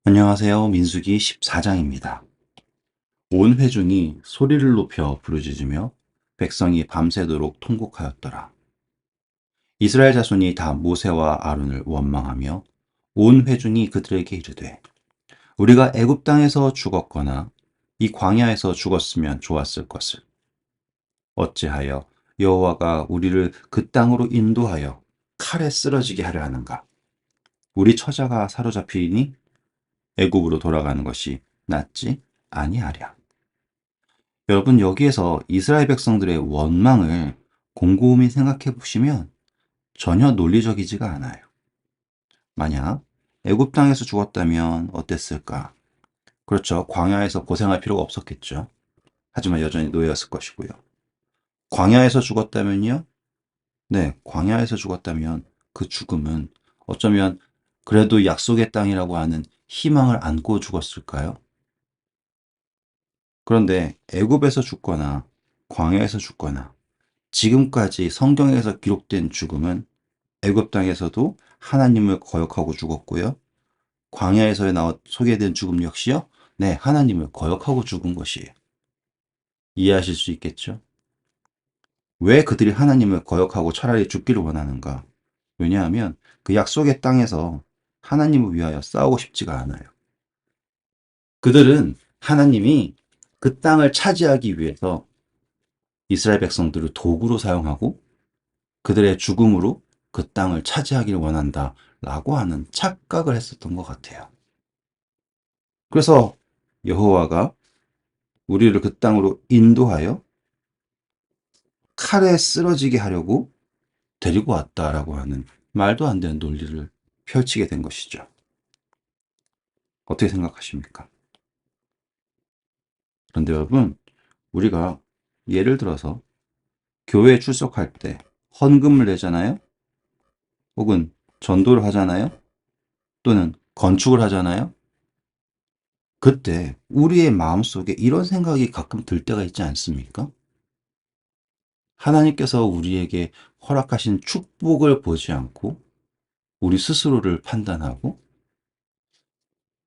안녕하세요. 민수기 14장입니다. 온 회중이 소리를 높여 부르짖으며 백성이 밤새도록 통곡하였더라. 이스라엘 자손이 다 모세와 아론을 원망하며 온 회중이 그들에게 이르되 우리가 애굽 땅에서 죽었거나 이 광야에서 죽었으면 좋았을 것을 어찌하여 여호와가 우리를 그 땅으로 인도하여 칼에 쓰러지게 하려 하는가? 우리 처자가 사로잡히니 애굽으로 돌아가는 것이 낫지 아니하랴. 여러분, 여기에서 이스라엘 백성들의 원망을 곰곰이 생각해 보시면 전혀 논리적이지가 않아요. 만약 애굽 땅에서 죽었다면 어땠을까? 그렇죠. 광야에서 고생할 필요가 없었겠죠. 하지만 여전히 노예였을 것이고요. 광야에서 죽었다면요? 네, 광야에서 죽었다면 그 죽음은 어쩌면 그래도 약속의 땅이라고 하는 희망을 안고 죽었을까요? 그런데 애굽에서 죽거나 광야에서 죽거나 지금까지 성경에서 기록된 죽음은 애굽 땅에서도 하나님을 거역하고 죽었고요. 광야에서 소개된 죽음 역시요. 네, 하나님을 거역하고 죽은 것이에요. 이해하실 수 있겠죠? 왜 그들이 하나님을 거역하고 차라리 죽기를 원하는가? 왜냐하면 그 약속의 땅에서 하나님을 위하여 싸우고 싶지가 않아요. 그들은 하나님이 그 땅을 차지하기 위해서 이스라엘 백성들을 도구로 사용하고 그들의 죽음으로 그 땅을 차지하기를 원한다라고 하는 착각을 했었던 것 같아요. 그래서 여호와가 우리를 그 땅으로 인도하여 칼에 쓰러지게 하려고 데리고 왔다라고 하는 말도 안 되는 논리를 펼치게 된 것이죠. 어떻게 생각하십니까? 그런데 여러분, 우리가 예를 들어서 교회에 출석할 때 헌금을 내잖아요? 혹은 전도를 하잖아요? 또는 건축을 하잖아요? 그때 우리의 마음속에 이런 생각이 가끔 들 때가 있지 않습니까? 하나님께서 우리에게 허락하신 축복을 보지 않고 우리 스스로를 판단하고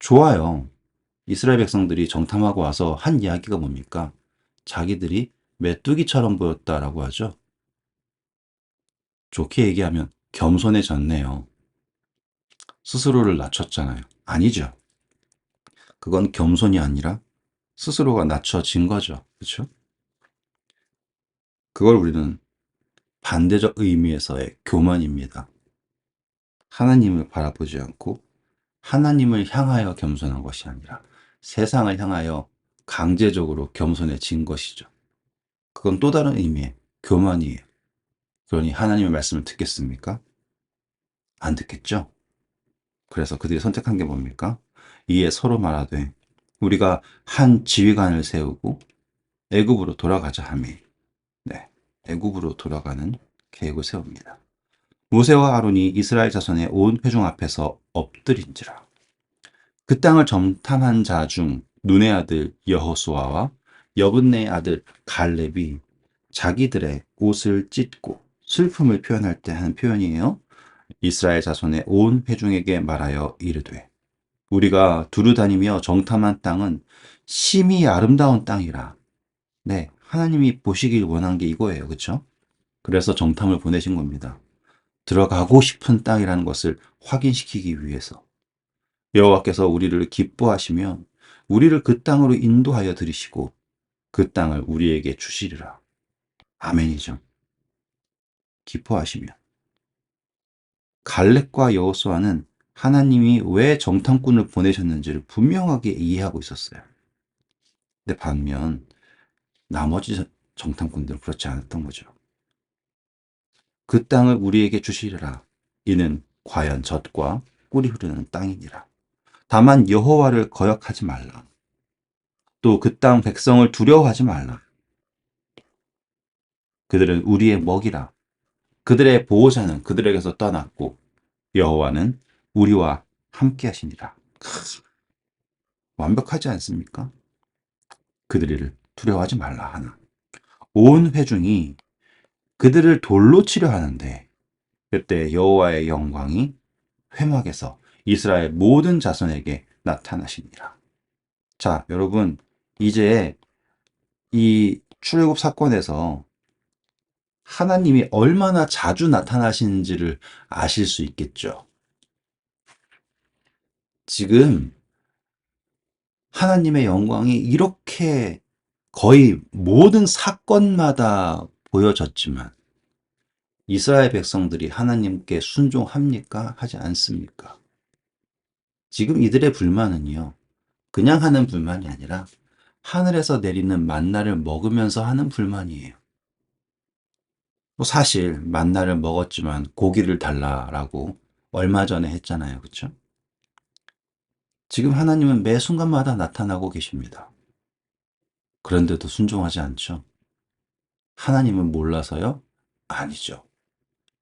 좋아요. 이스라엘 백성들이 정탐하고 와서 한 이야기가 뭡니까? 자기들이 메뚜기처럼 보였다라고 하죠. 좋게 얘기하면 겸손해졌네요. 스스로를 낮췄잖아요. 아니죠. 그건 겸손이 아니라 스스로가 낮춰진 거죠. 그렇죠? 그걸 우리는 반대적 의미에서의 교만입니다. 하나님을 바라보지 않고 하나님을 향하여 겸손한 것이 아니라 세상을 향하여 강제적으로 겸손해진 것이죠. 그건 또 다른 의미의 교만이에요. 그러니 하나님의 말씀을 듣겠습니까? 안 듣겠죠? 그래서 그들이 선택한 게 뭡니까? 이에 서로 말하되 우리가 한 지휘관을 세우고 애굽으로 돌아가자 하매 네, 애굽으로 돌아가는 계획을 세웁니다. 모세와 아론이 이스라엘 자손의 온 회중 앞에서 엎드린지라. 그 땅을 정탐한 자 중 눈의 아들 여호수아와 여분네의 아들 갈렙이 자기들의 옷을 찢고 슬픔을 표현할 때 하는 표현이에요. 이스라엘 자손의 온 회중에게 말하여 이르되 우리가 두루 다니며 정탐한 땅은 심히 아름다운 땅이라. 네, 하나님이 보시길 원한 게 이거예요. 그렇죠? 그래서 정탐을 보내신 겁니다. 들어가고 싶은 땅이라는 것을 확인시키기 위해서. 여호와께서 우리를 기뻐하시면 우리를 그 땅으로 인도하여 들이시고 그 땅을 우리에게 주시리라. 아멘이죠. 기뻐하시면. 갈렙과 여호수아는 하나님이 왜 정탐꾼을 보내셨는지를 분명하게 이해하고 있었어요. 근데 반면 나머지 정탐꾼들은 그렇지 않았던 거죠. 그 땅을 우리에게 주시리라. 이는 과연 젖과 꿀이 흐르는 땅이니라. 다만 여호와를 거역하지 말라. 또 그 땅 백성을 두려워하지 말라. 그들은 우리의 먹이라. 그들의 보호자는 그들에게서 떠났고 여호와는 우리와 함께 하시니라. 완벽하지 않습니까? 그들을 두려워하지 말라 하나. 온 회중이 그들을 돌로 치려 하는데 그때 여호와의 영광이 회막에서 이스라엘 모든 자손에게 나타나시니라. 자, 여러분, 이제 이 출애굽 사건에서 하나님이 얼마나 자주 나타나시는지를 아실 수 있겠죠. 지금 하나님의 영광이 이렇게 거의 모든 사건마다 보여졌지만 이스라엘 백성들이 하나님께 순종합니까? 하지 않습니까? 지금 이들의 불만은요, 그냥 하는 불만이 아니라 하늘에서 내리는 만나를 먹으면서 하는 불만이에요. 뭐 사실 만나를 먹었지만 고기를 달라라고 얼마 전에 했잖아요. 그렇죠? 지금 하나님은 매 순간마다 나타나고 계십니다. 그런데도 순종하지 않죠. 하나님은 몰라서요? 아니죠.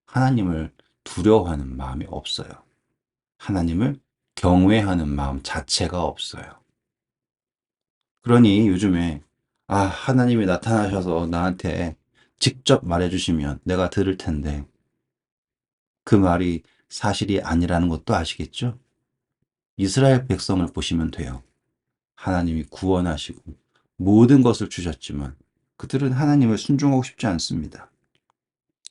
하나님을 두려워하는 마음이 없어요. 하나님을 경외하는 마음 자체가 없어요. 그러니 요즘에 하나님이 나타나셔서 나한테 직접 말해주시면 내가 들을 텐데 그 말이 사실이 아니라는 것도 아시겠죠? 이스라엘 백성을 보시면 돼요. 하나님이 구원하시고 모든 것을 주셨지만 그들은 하나님을 순종하고 싶지 않습니다.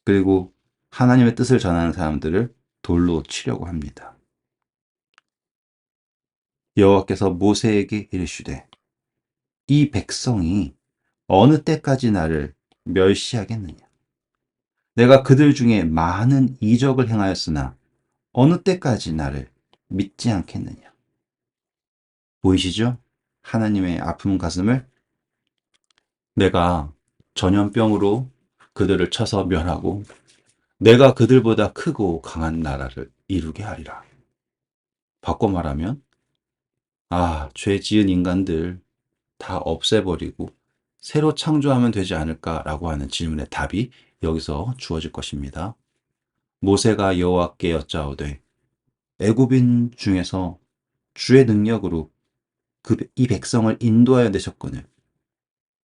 그리고 하나님의 뜻을 전하는 사람들을 돌로 치려고 합니다. 여호와께서 모세에게 이르시되 이 백성이 어느 때까지 나를 멸시하겠느냐? 내가 그들 중에 많은 이적을 행하였으나 어느 때까지 나를 믿지 않겠느냐? 보이시죠? 하나님의 아픈 가슴을 내가 전염병으로 그들을 쳐서 멸하고 내가 그들보다 크고 강한 나라를 이루게 하리라. 바꿔 말하면 죄 지은 인간들 다 없애버리고 새로 창조하면 되지 않을까라고 하는 질문의 답이 여기서 주어질 것입니다. 모세가 여호와께 여짜오되 애굽인 중에서 주의 능력으로 이 백성을 인도하여 내셨거늘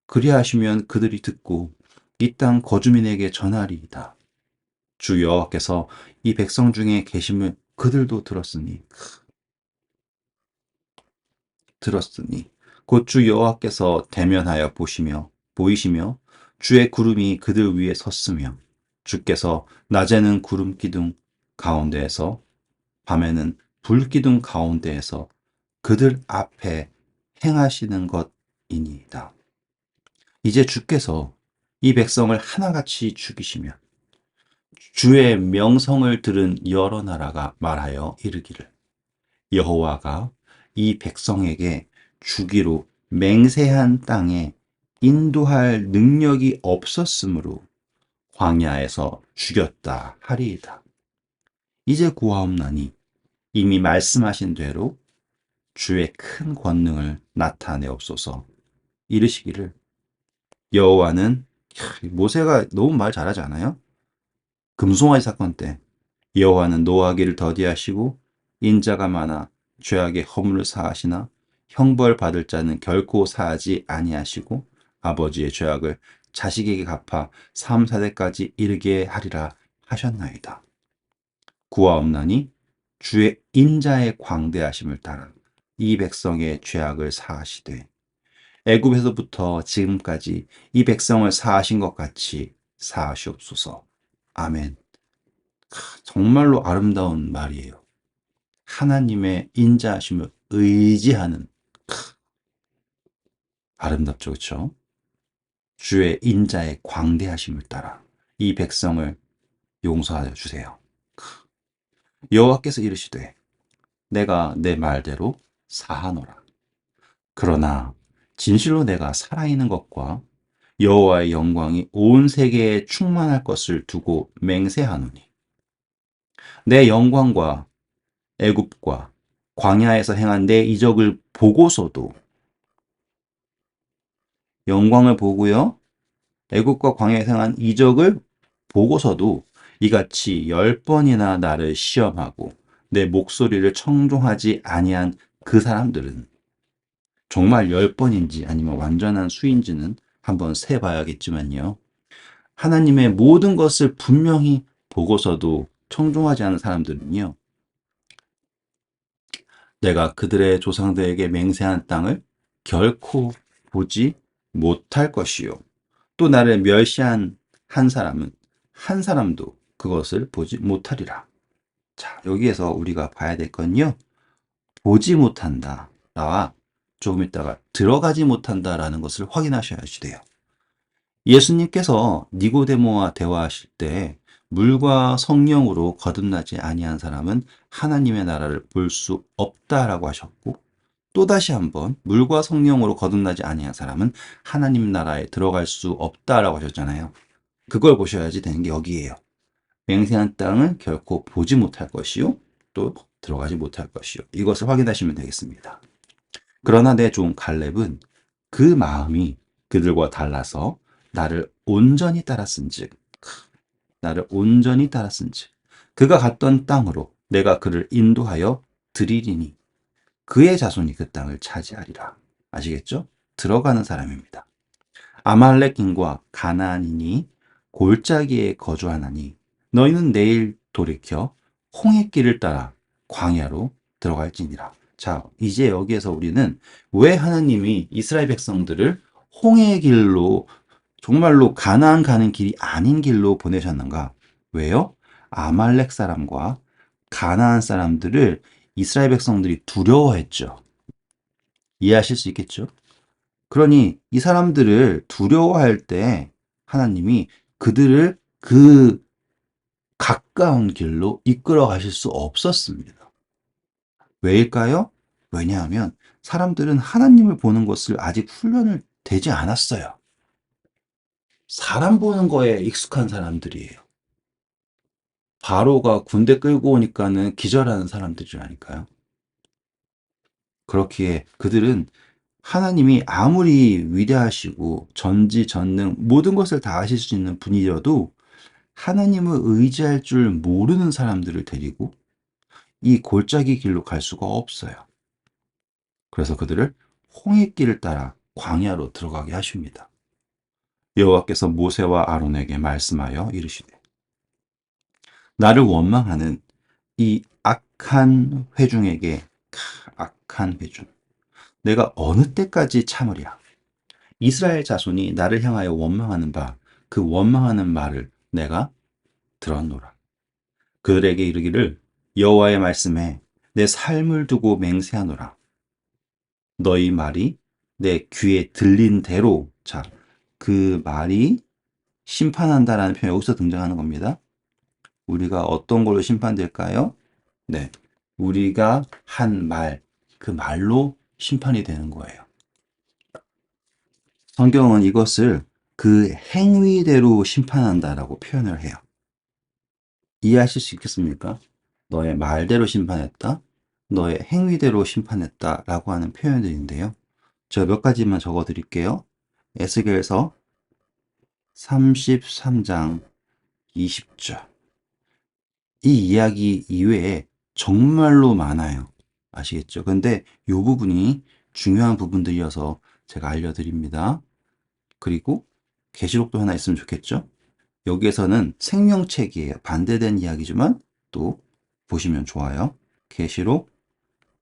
그리하시면 그들이 듣고 이 땅 거주민에게 전하리이다. 주 여호와께서 이 백성 중에 계심을 그들도 들었으니 곧 주 여호와께서 대면하여 보이시며 주의 구름이 그들 위에 섰으며 주께서 낮에는 구름 기둥 가운데에서 밤에는 불 기둥 가운데에서 그들 앞에 행하시는 것이니이다. 이제 주께서 이 백성을 하나같이 죽이시며 주의 명성을 들은 여러 나라가 말하여 이르기를 여호와가 이 백성에게 주기로 맹세한 땅에 인도할 능력이 없었으므로 광야에서 죽였다 하리이다. 이제 구하옵나니 이미 말씀하신 대로 주의 큰 권능을 나타내옵소서. 이르시기를 여호와는 모세가 너무 말 잘하지 않아요? 금송아지 사건 때 여호와는 노하기를 더디하시고 인자가 많아 죄악의 허물을 사하시나 형벌 받을 자는 결코 사하지 아니하시고 아버지의 죄악을 자식에게 갚아 3, 4대까지 이르게 하리라 하셨나이다. 구하옵나니 주의 인자의 광대하심을 따라 이 백성의 죄악을 사하시되 애굽에서부터 지금까지 이 백성을 사하신 것 같이 사하시옵소서. 아멘. 정말로 아름다운 말이에요. 하나님의 인자하심을 의지하는 아름답죠, 그렇죠? 주의 인자의 광대하심을 따라 이 백성을 용서하여 주세요. 여호와께서 이르시되 내가 내 말대로 사하노라. 그러나 진실로 내가 살아있는 것과 여호와의 영광이 온 세계에 충만할 것을 두고 맹세하노니 내 영광과 애굽과 광야에서 행한 내 이적을 보고서도 영광을 보고요. 애굽과 광야에서 행한 이적을 보고서도 이같이 10번이나 나를 시험하고 내 목소리를 청종하지 아니한 그 사람들은 정말 10번인지 아니면 완전한 수인지는 한번 세봐야겠지만요. 하나님의 모든 것을 분명히 보고서도 청종하지 않은 사람들은요. 내가 그들의 조상들에게 맹세한 땅을 결코 보지 못할 것이요. 또 나를 멸시한 한 사람은 한 사람도 그것을 보지 못하리라. 자, 여기에서 우리가 봐야 될 건요. 보지 못한다. 나와 조금 있다가 들어가지 못한다라는 것을 확인하셔야지 돼요. 예수님께서 니고데모와 대화하실 때 물과 성령으로 거듭나지 아니한 사람은 하나님의 나라를 볼 수 없다라고 하셨고, 또다시 한번 물과 성령으로 거듭나지 아니한 사람은 하나님 나라에 들어갈 수 없다라고 하셨잖아요. 그걸 보셔야지 되는 게 여기예요. 맹세한 땅은 결코 보지 못할 것이요, 또 들어가지 못할 것이요. 이것을 확인하시면 되겠습니다. 그러나 내 종 갈렙은 그 마음이 그들과 달라서 나를 온전히 따랐은즉, 나를 온전히 따랐은즉, 그가 갔던 땅으로 내가 그를 인도하여 드리리니 그의 자손이 그 땅을 차지하리라. 아시겠죠? 들어가는 사람입니다. 아말렉인과 가나안인이 골짜기에 거주하나니 너희는 내일 돌이켜 홍해 길을 따라 광야로 들어갈지니라. 자, 이제 여기에서 우리는 왜 하나님이 이스라엘 백성들을 홍해 길로, 정말로 가나안 가는 길이 아닌 길로 보내셨는가? 왜요? 아말렉 사람과 가나안 사람들을 이스라엘 백성들이 두려워했죠. 이해하실 수 있겠죠? 그러니 이 사람들을 두려워할 때 하나님이 그들을 그 가까운 길로 이끌어 가실 수 없었습니다. 왜일까요? 왜냐하면 사람들은 하나님을 보는 것을 아직 훈련을 되지 않았어요. 사람 보는 거에 익숙한 사람들이에요. 바로가 군대 끌고 오니까는 기절하는 사람들이라니까요. 그렇기에 그들은 하나님이 아무리 위대하시고 전지전능 모든 것을 다 하실 수 있는 분이어도 하나님을 의지할 줄 모르는 사람들을 데리고 이 골짜기 길로 갈 수가 없어요. 그래서 그들을 홍해길을 따라 광야로 들어가게 하십니다. 여호와께서 모세와 아론에게 말씀하여 이르시되 나를 원망하는 이 악한 회중에게, 악한 회중, 내가 어느 때까지 참으랴. 이스라엘 자손이 나를 향하여 원망하는 바 그 원망하는 말을 내가 들었노라. 그들에게 이르기를 여호와의 말씀에 내 삶을 두고 맹세하노라. 너희 말이 내 귀에 들린 대로, 자, 그 말이 심판한다라는 표현이 여기서 등장하는 겁니다. 우리가 어떤 걸로 심판될까요? 네, 우리가 한 말, 그 말로 심판이 되는 거예요. 성경은 이것을 그 행위대로 심판한다라고 표현을 해요. 이해하실 수 있겠습니까? 너의 말대로 심판했다, 너의 행위대로 심판했다라고 하는 표현들인데요. 제가 몇 가지만 적어 드릴게요. 에스겔서 33장 20절. 이 이야기 이외에 정말로 많아요. 아시겠죠? 근데 이 부분이 중요한 부분들이어서 제가 알려드립니다. 그리고 계시록도 하나 있으면 좋겠죠? 여기에서는 생명책이에요. 반대된 이야기지만 또 보시면 좋아요. 계시록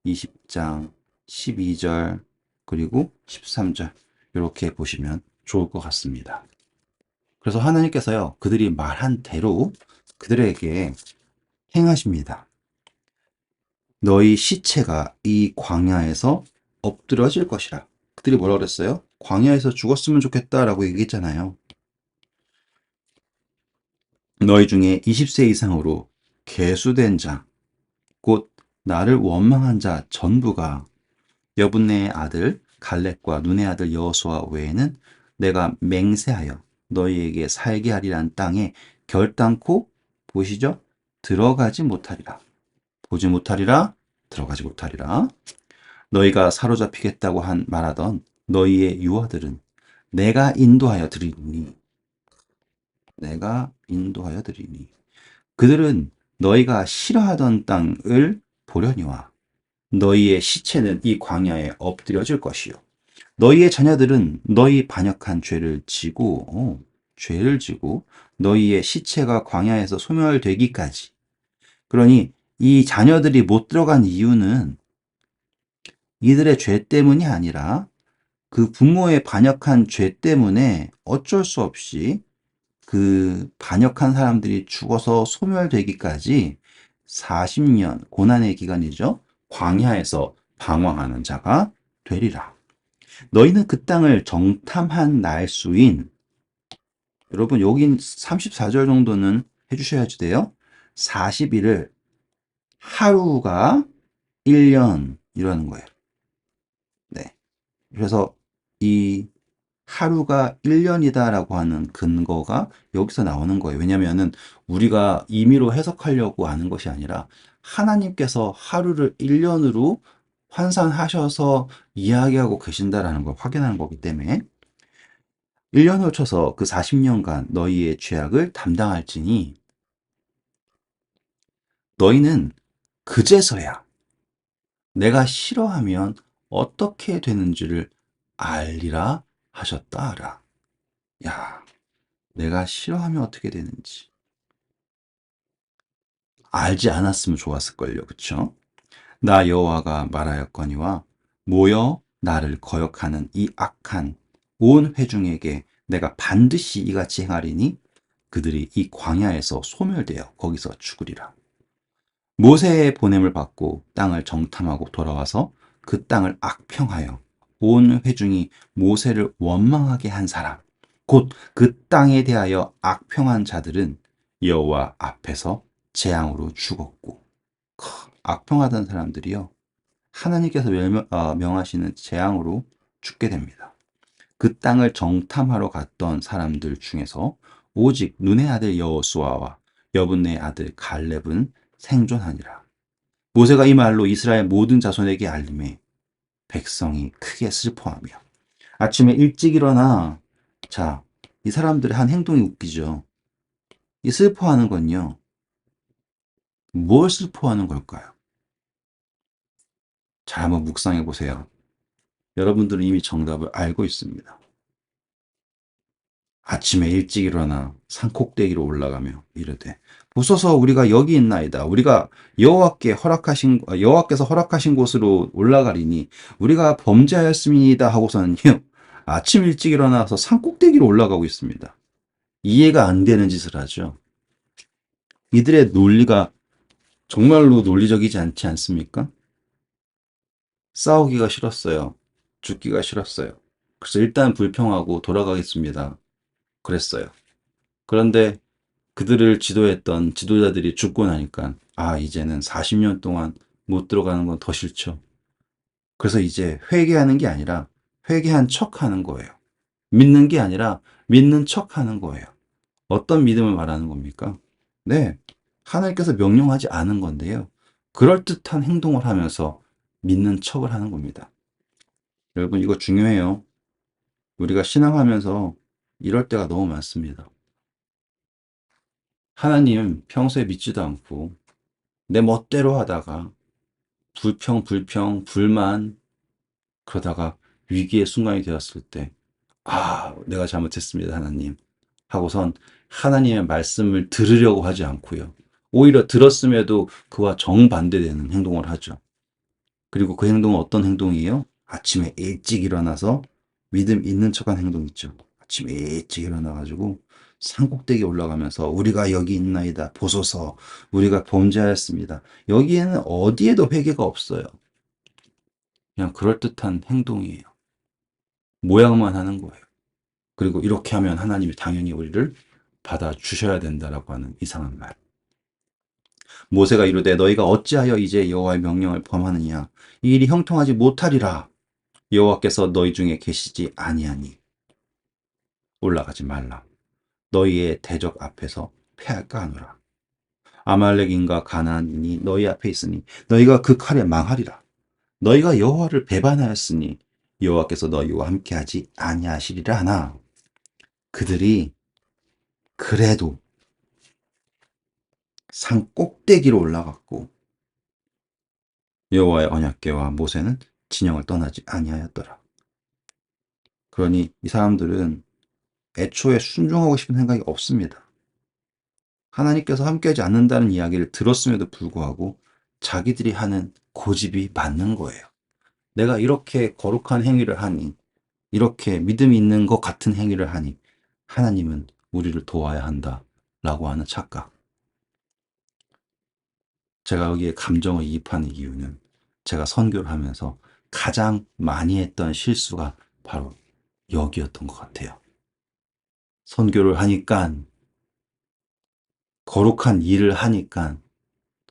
20장 12절 그리고 13절 이렇게 보시면 좋을 것 같습니다. 그래서 하나님께서요, 그들이 말한 대로 그들에게 행하십니다. 너희 시체가 이 광야에서 엎드러질 것이라. 그들이 뭐라 그랬어요? 광야에서 죽었으면 좋겠다라고 얘기했잖아요. 너희 중에 20세 이상으로 계수된 자, 곧 나를 원망한 자 전부가 여분네의 아들 갈렙과 눈의 아들 여호수아 외에는 내가 맹세하여 너희에게 살게 하리란 땅에 결단코, 보시죠? 들어가지 못하리라. 보지 못하리라, 들어가지 못하리라. 너희가 사로잡히겠다고 말하던 너희의 유아들은 내가 인도하여 드리니, 내가 인도하여 드리니. 그들은 너희가 싫어하던 땅을 보려니와 너희의 시체는 이 광야에 엎드려질 것이요. 너희의 자녀들은 너희 반역한 죄를 지고 너희의 시체가 광야에서 소멸되기까지. 그러니 이 자녀들이 못 들어간 이유는 이들의 죄 때문이 아니라 그 부모의 반역한 죄 때문에 어쩔 수 없이 그 반역한 사람들이 죽어서 소멸되기까지 40년 고난의 기간이죠. 광야에서 방황하는 자가 되리라. 너희는 그 땅을 정탐한 날수인, 여러분 여긴 34절 정도는 해주셔야지 돼요. 40일을 하루가 1년이라는 거예요. 네. 그래서 이 하루가 1년이다라고 하는 근거가 여기서 나오는 거예요. 왜냐면은 우리가 임의로 해석하려고 하는 것이 아니라 하나님께서 하루를 1년으로 환산하셔서 이야기하고 계신다라는 걸 확인하는 거기 때문에 1년을 쳐서 그 40년간 너희의 죄악을 담당할지니 너희는 그제서야 내가 싫어하면 어떻게 되는지를 알리라 하셨다 하라. 야, 내가 싫어하면 어떻게 되는지 알지 않았으면 좋았을걸요. 그쵸? 나 여호와가 말하였거니와 모여 나를 거역하는 이 악한 온 회중에게 내가 반드시 이같이 행하리니 그들이 이 광야에서 소멸되어 거기서 죽으리라. 모세의 보냄을 받고 땅을 정탐하고 돌아와서 그 땅을 악평하여 온 회중이 모세를 원망하게 한 사람, 곧 그 땅에 대하여 악평한 자들은 여호와 앞에서 재앙으로 죽었고, 악평하던 사람들이요 하나님께서 명하시는 재앙으로 죽게 됩니다. 그 땅을 정탐하러 갔던 사람들 중에서 오직 눈의 아들 여호수아와 여분의 아들 갈렙은 생존하니라. 모세가 이 말로 이스라엘 모든 자손에게 알림해 백성이 크게 슬퍼하며 아침에 일찍 일어나. 자, 이 사람들의 한 행동이 웃기죠. 이 슬퍼하는 건요. 뭘 슬퍼하는 걸까요? 잘 한번 묵상해 보세요. 여러분들은 이미 정답을 알고 있습니다. 아침에 일찍 일어나 산꼭대기로 올라가며 이르되 보소서 우리가 여기 있나이다. 우리가 여호와께서 허락하신 곳으로 올라가리니 우리가 범죄하였습니다 하고서는요. 아침 일찍 일어나서 산꼭대기로 올라가고 있습니다. 이해가 안 되는 짓을 하죠. 이들의 논리가 정말로 논리적이지 않지 않습니까? 싸우기가 싫었어요. 죽기가 싫었어요. 그래서 일단 불평하고 돌아가겠습니다. 그랬어요. 그런데 그들을 지도했던 지도자들이 죽고 나니까 이제는 40년 동안 못 들어가는 건 더 싫죠. 그래서 이제 회개하는 게 아니라 회개한 척 하는 거예요. 믿는 게 아니라 믿는 척 하는 거예요. 어떤 믿음을 말하는 겁니까? 네. 하나님께서 명령하지 않은 건데요. 그럴듯한 행동을 하면서 믿는 척을 하는 겁니다. 여러분, 이거 중요해요. 우리가 신앙하면서 이럴 때가 너무 많습니다. 하나님 평소에 믿지도 않고 내 멋대로 하다가 불만 그러다가 위기의 순간이 되었을 때 내가 잘못했습니다, 하나님. 하고선 하나님의 말씀을 들으려고 하지 않고요. 오히려 들었음에도 그와 정반대되는 행동을 하죠. 그리고 그 행동은 어떤 행동이에요? 아침에 일찍 일어나서 믿음 있는 척한 행동 있죠. 아침에 일찍 일어나가지고 산꼭대기 올라가면서 우리가 여기 있나이다. 보소서 우리가 범죄하였습니다. 여기에는 어디에도 회개가 없어요. 그냥 그럴듯한 행동이에요. 모양만 하는 거예요. 그리고 이렇게 하면 하나님이 당연히 우리를 받아주셔야 된다라고 하는 이상한 말. 모세가 이르되 너희가 어찌하여 이제 여호와의 명령을 범하느냐 이 일이 형통하지 못하리라. 여호와께서 너희 중에 계시지 아니하니 올라가지 말라. 너희의 대적 앞에서 패할까 하노라. 아말렉인과 가나안인이 너희 앞에 있으니 너희가 그 칼에 망하리라. 너희가 여호와를 배반하였으니 여호와께서 너희와 함께하지 아니하시리라 하나 그들이 그래도 산 꼭대기로 올라갔고 여호와의 언약궤와 모세는 진영을 떠나지 아니하였더라. 그러니 이 사람들은 애초에 순종하고 싶은 생각이 없습니다. 하나님께서 함께하지 않는다는 이야기를 들었음에도 불구하고 자기들이 하는 고집이 맞는 거예요. 내가 이렇게 거룩한 행위를 하니, 이렇게 믿음이 있는 것 같은 행위를 하니 하나님은 우리를 도와야 한다라고 하는 착각. 제가 여기에 감정을 이입하는 이유는 제가 선교를 하면서 가장 많이 했던 실수가 바로 여기였던 것 같아요. 선교를 하니까, 거룩한 일을 하니까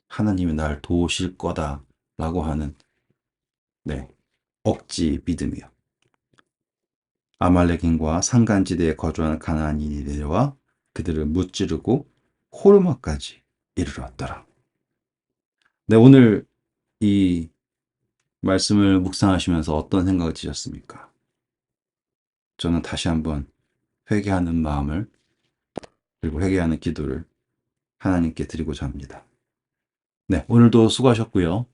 하나님이 날 도우실 거다라고 하는, 네, 억지 믿음이요. 아말렉인과 산간지대에 거주하는 가나안인이 내려와 그들을 무찌르고 호르마까지 이르렀더라. 네, 오늘 이 말씀을 묵상하시면서 어떤 생각을 드셨습니까? 저는 다시 한번 회개하는 마음을, 그리고 회개하는 기도를 하나님께 드리고자 합니다. 네, 오늘도 수고하셨고요.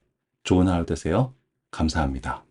좋은 하루 되세요. 감사합니다.